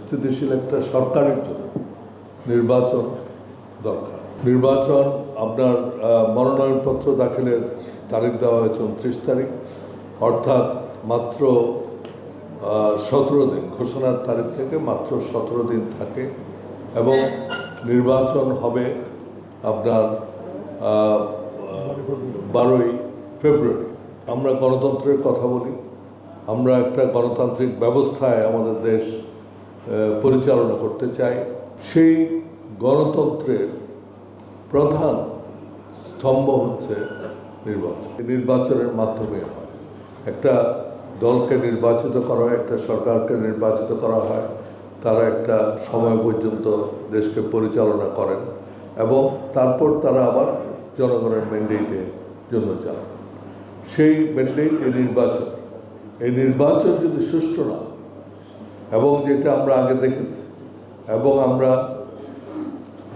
স্থিতিশীল একটা সরকারের জন্য নির্বাচন দরকার। নির্বাচন আপনার মনোনয়নপত্র দাখিলের তারিখ দেওয়া হয়েছে 29 তারিখ, অর্থাৎ মাত্র 17 দিন, ঘোষণার তারিখ থেকে মাত্র 17 দিন থাকে এবং নির্বাচন হবে আপনার 12ই ফেব্রুয়ারি। আমরা গণতন্ত্রের কথা বলি, আমরা একটা গণতান্ত্রিক ব্যবস্থায় আমাদের দেশ পরিচালনা করতে চাই। সেই গণতন্ত্রের প্রধান স্তম্ভ হচ্ছে নির্বাচন। নির্বাচনের মাধ্যমে হয়, একটা দলকে নির্বাচিত করা হয়, একটা সরকারকে নির্বাচিত করা হয়, তারা একটা সময় পর্যন্ত দেশকে পরিচালনা করেন এবং তারপর তারা আবার জনগণের ম্যান্ডেটের জন্য যান। সেই ম্যান্ডেট এই নির্বাচন যদি সুষ্ঠু না হয়, এবং যেটা আমরা আগে দেখেছি এবং আমরা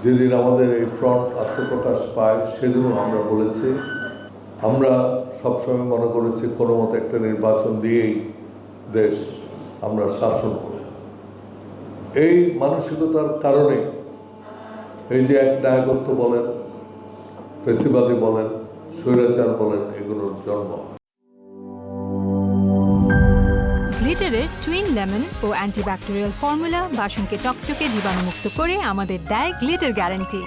যেদিন আমাদের এই ফ্রন্ট আত্মপ্রকাশ পায় সেদিনও আমরা বলেছি, আমরা সবসময় মনে করেছি কোনো মতো একটা নির্বাচন দিয়েই দেশ আমরা শাসন করি। এই মানসিকতার কারণে এই যে এক নায়কত্ব বলেন, ফেসিবাদী বলেন, স্বৈরাচার বলেন, এগুলোর জন্ম হয়। গ্লিটারের টুইন লেমন ও অ্যান্টিব্যাকটেরিয়াল ফর্মুলা বাসনকে চকচকে জীবাণুমুক্ত করে আমাদের দেয় গ্লিটার গ্যারান্টি।